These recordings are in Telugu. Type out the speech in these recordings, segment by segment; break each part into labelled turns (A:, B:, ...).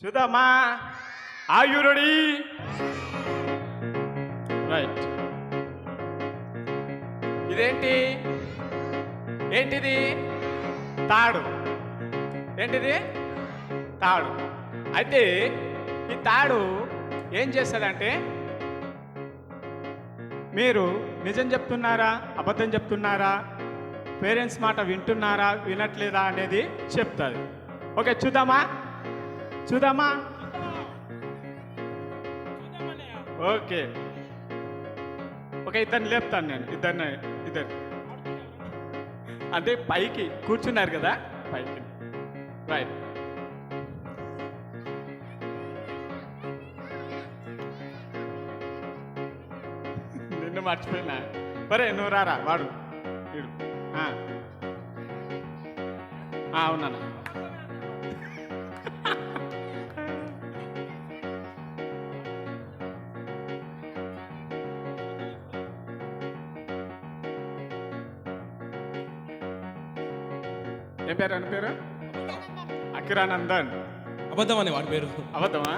A: చూద్దామా? Are you ready? రైట్. ఇదేంటి? ఏంటిది? తాడు. ఏంటిది? తాడు. అయితే ఈ తాడు ఏం చేస్తుందంటే, మీరు నిజం చెప్తున్నారా, అబద్ధం చెప్తున్నారా, పేరెంట్స్ మాట వింటున్నారా, వినట్లేదా అనేది చెప్తుంది. ఓకే, చూద్దామా? చూద్దామా? ఓకే ఓకే, ఇద్దరిని లేపుతాను నేను. ఇద్దరు అంటే పైకి కూర్చున్నారు కదా, పైకి. రైట్. నిన్ను మర్చిపోయినా. సరే, నువ్వు రారా. వాడు వీడు. అవునా? ఏం పేరు? అని పేరు అకిరానందన్.
B: అబద్ధం అని వాడి పేరు.
A: అబద్ధమా?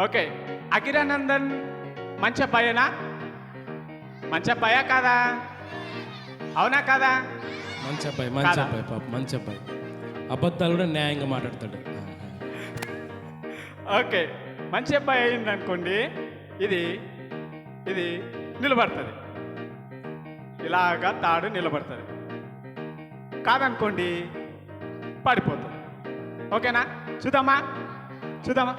A: ఓకే. అకిరానందన్ మంచి అబ్బాయేనా? మంచి అబ్బాయా కాదా? అవునా కాదా?
B: మంచి అబ్బాయి,
A: కాదా?
B: పాప మంచి అబ్బాయి. అబద్ధాలు కూడా న్యాయంగా మాట్లాడతాడు.
A: ఓకే, మంచి అబ్బాయి అయింది అనుకోండి, ఇది ఇది నిలబడుతుంది. ఇలాగా తాడు నిలబడుతుంది. కాదనుకోండి, పడిపోతుంది. ఓకేనా? చూద్దామా? చూద్దామా?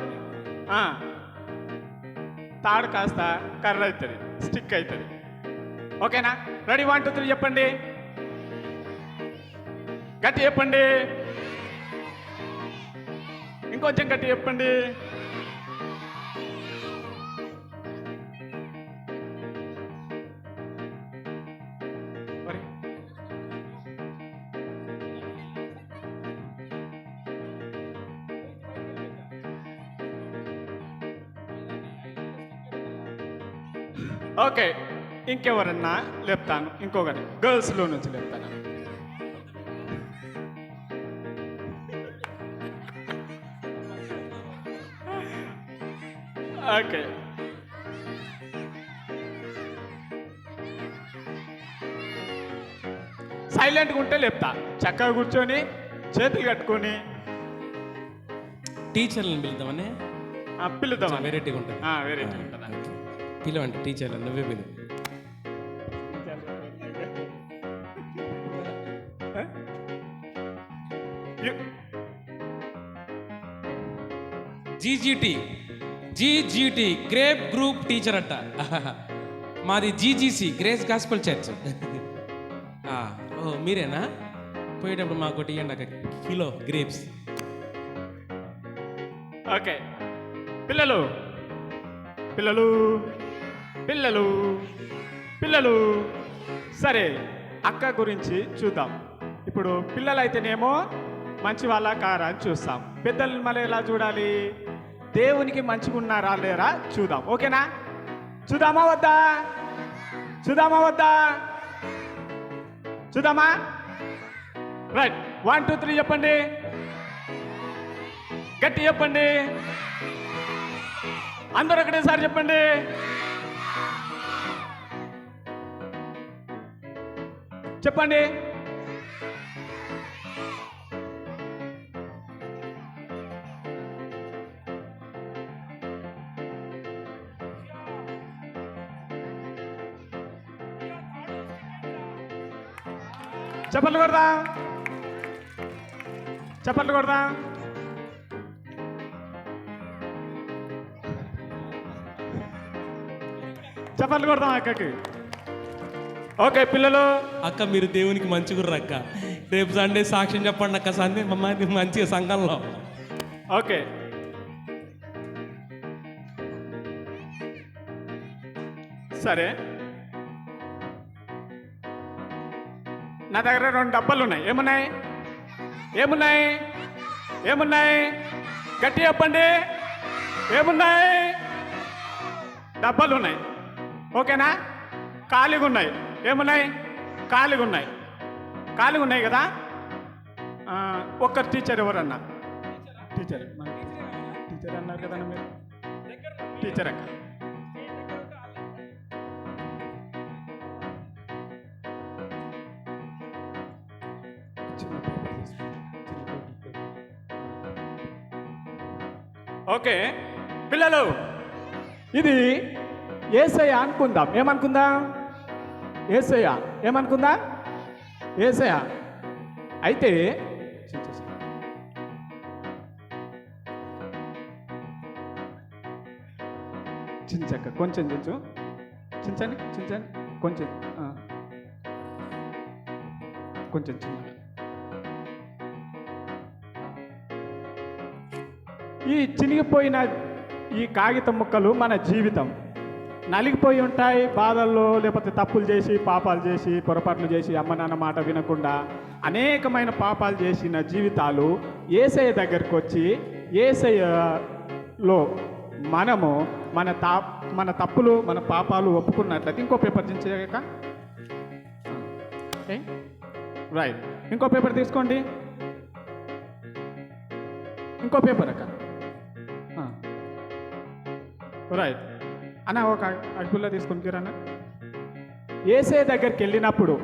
A: తాడు కాస్త కర్ర అవుతుంది, స్టిక్ అవుతుంది. ఓకేనా? రెడీ? 1 2 3 చెప్పండి. గట్టి చెప్పండి. ఇంకొంచెం గట్టి చెప్పండి. మరి ఓకే, ఇంకెవరన్నా లేపుతాను. ఇంకొకటి గర్ల్స్లో నుంచి లేపుతాను. ఓకే, సైలెంట్గా ఉంటే లేపుతా. చక్కగా కూర్చొని చేతులు కట్టుకొని
B: టీచర్లను పిలుద్దామని
A: పిలుద్దాం.
B: వెరైటీగా ఉంటుంది.
A: వెరైటీ ఉంటుంది.
B: పిలవండి టీచర్లు, నువ్వే పిలువు. జీజీటీ గ్రేప్ గ్రూప్ టీచర్ అట్ట. మాది జీజీసీ గ్రేస్ గాస్పల్ చర్చ్. ఓ మీరేనా? పోయేటప్పుడు మాకు ఒకటి ఇవ్వండి, 1 కిలో గ్రేప్స్.
A: ఓకే, పిల్లలు పిల్లలు పిల్లలు పిల్లలు సరే, అక్క గురించి చూద్దాం. ఇప్పుడు పిల్లలు అయితేనేమో మంచి వాళ్ళ కారా అని చూస్తాం. పెద్దలు మళ్ళీ ఎలా చూడాలి? దేవునికి మంచిగా ఉన్నారా లేరా చూద్దాం. ఓకేనా? చూద్దామా వద్దా? చూద్దామా వద్దా? చూద్దామా? రైట్. 1 2 3 చెప్పండి. గట్టి చెప్పండి. అందరూ ఒకటేసారి చెప్పండి. చెప్పండి. చప్పట్లు కొడదా? చప్పట్లు కొడదా? చప్పట్లు కొడదాం అక్కకి. ఓకే పిల్లలు.
B: అక్క మీరు దేవునికి మంచిగుర్రు అక్క. రేపు సండే సాక్ష్యం చెప్పండి అక్క. సండే మమ్మల్ని మంచిగా సంఘంలో.
A: ఓకే, సరే. నా దగ్గర 2 డబ్బాలు ఉన్నాయి. ఏమున్నాయి? ఏమున్నాయి? ఏమున్నాయి? గట్టి చెప్పండి. ఏమున్నాయి? డబ్బాలు ఉన్నాయి. ఓకేనా? ఖాళీగా ఉన్నాయి. ఏమున్నాయి? ఖాళీగా ఉన్నాయి. ఖాళీగా ఉన్నాయి కదా. ఒక్క టీచర్ ఎవరన్నా? టీచర్ అన్నారు కదన్నా మీరు టీచర్ అక్క. ఓకే పిల్లలు, ఇది యేసయ్య అనుకుందాం. ఏమనుకుందాం? యేసయ్య. ఏమనుకుందా? యేసయ్య. అయితే చించక్క కొంచెం చించు, చించండి చించండి కొంచెం కొంచెం చిన్న. ఈ చినిగిపోయిన ఈ కాగితం ముక్కలు మన జీవితం. నలిగిపోయి ఉంటాయి బాధల్లో, లేకపోతే తప్పులు చేసి పాపాలు చేసి పొరపాట్లు చేసి అమ్మ నాన్న మాట వినకుండా అనేకమైన పాపాలు చేసిన జీవితాలు యేసయ్య దగ్గరికి వచ్చి యేసయ్యలో మనము మన తప్పులు మన పాపాలు ఒప్పుకున్నట్లయితే ఇంకో పేపర్ దించక రైట్. ఇంకో పేపర్ తీసుకోండి, ఇంకో పేపర్ అక్క. రైట్ అన్న, ఒక అగ్గుల్లో తీసుకొని కిరన్న. యేసయ్య దగ్గరికి వెళ్ళినప్పుడు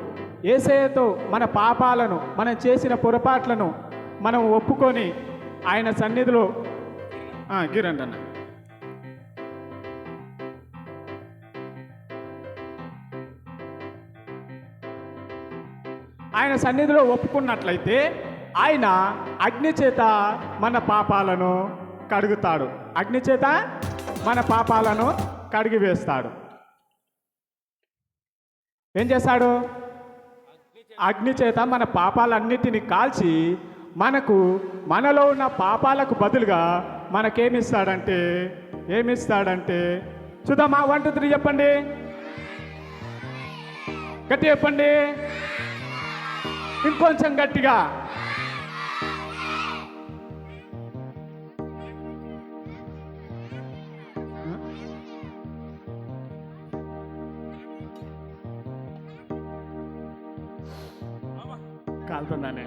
A: యేసయ్యతో మన పాపాలను, మనం చేసిన పొరపాట్లను మనం ఒప్పుకొని ఆయన సన్నిధిలో గిరండి అన్న. ఆయన సన్నిధిలో ఒప్పుకున్నట్లయితే ఆయన అగ్ని చేత మన పాపాలను కడుగుతాడు. అగ్ని చేత మన పాపాలను కడిగి వేస్తాడు. ఏం చేస్తాడు? అగ్ని చేత మన పాపాలన్నిటిని కాల్చి మనలో ఉన్న పాపాలకు బదులుగా మనకేమిస్తాడంటే చూద్దామా? 1 2 3 చెప్పండి, గట్టి చెప్పండి, ఇంకొంచెం గట్టిగా. కాలుతున్నానే.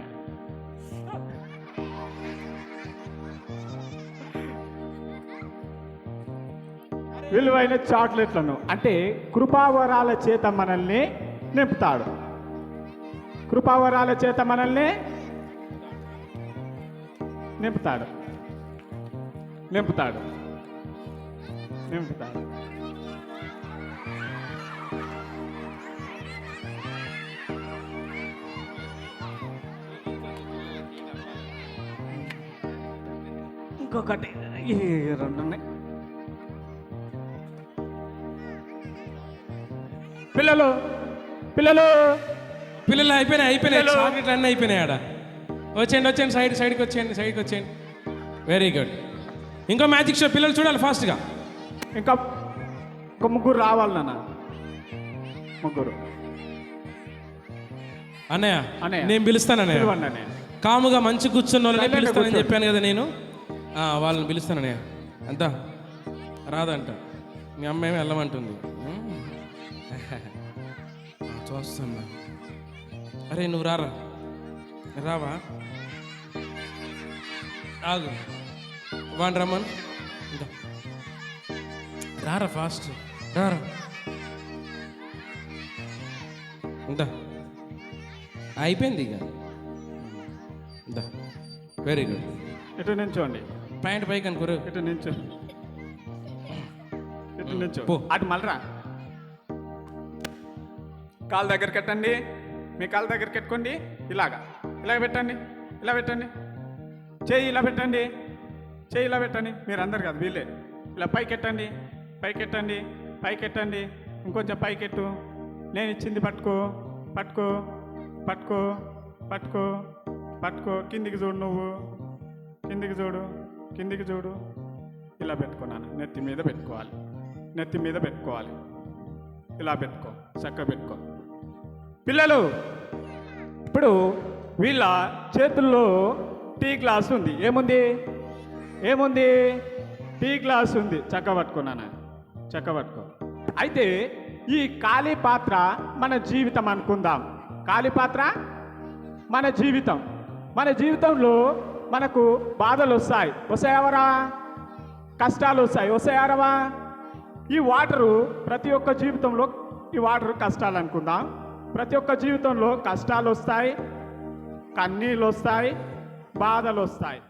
A: విలువైన చాక్లెట్లను, అంటే కృపావరాల చేత మనల్ని నింపుతాడు. కృపావరాల చేత మనల్ని నింపుతాడు. ఇంకొకటి, ఈ 2 ఉన్నాయి. పిల్లలు
B: అయిపోయినాయి. చాక్లెట్లు అన్నీ అయిపోయినాయి. ఆడ వచ్చేయండి, సైడ్కి వచ్చేయండి. Very good. ఇంకో మ్యాజిక్ షో పిల్లలు చూడాలి ఫాస్ట్గా.
A: ఇంకా 3 రావాలి నాన్న. 3
B: అన్నయ్య నేను పిలుస్తాను అన్నయ్య. కాముగా మంచి కూర్చున్న వాళ్ళనే పిలుస్తానని చెప్పాను కదా నేను. వాళ్ళని పిలుస్తాను అన్నయ్య. అంతా రాదంట, మీ అమ్మ ఏమి వెళ్ళమంటుంది. చూస్తున్నా. అరే నువ్వు రావా? ఆగు, వాణి రమ్మన్. రారా ఫాస్ట్, రారా. ఇందా అయిపోయింది ఇక. ఇందా వెరీ గుడ్.
A: ఇటు నించోండి.
B: ప్యాంట్ పైకి అనుకోరు.
A: ఇటు నించో.
B: పో.
A: అటు మళ్ళరా. కాలు దగ్గర కట్టండి. మీ కాలు దగ్గర కట్టుకోండి. ఇలా పెట్టండి. చేయి ఇలా పెట్టండి. మీరు అందరు కాదు, వీళ్ళే. ఇలా పైకెట్టండి. ఇంకొంచెం పైకెట్టు. నేను ఇచ్చింది పట్టుకో. కిందికి చూడు, నువ్వు కిందికి చూడు. ఇలా పెట్టుకున్నాను. నెత్తి మీద పెట్టుకోవాలి. ఇలా పెట్టుకో, చక్కగా పెట్టుకో. పిల్లలు, ఇప్పుడు వీళ్ళ చేతుల్లో టీ గ్లాస్ ఉంది. ఏముంది? టీ గ్లాస్ ఉంది. చక్క పట్టుకో. అయితే ఈ ఖాళీ పాత్ర మన జీవితం అనుకుందాం. ఖాళీ పాత్ర మన జీవితంలో మనకు బాధలు వస్తాయి. ఎవరా? కష్టాలు వస్తాయారవా? ఈ వాటరు ప్రతి ఒక్క జీవితంలో ఈ వాటర్ కష్టాలు అనుకుందాం. ప్రతి ఒక్క జీవితంలో కష్టాలు వస్తాయి, కన్నీళ్ళు వస్తాయి, బాధలు వస్తాయి.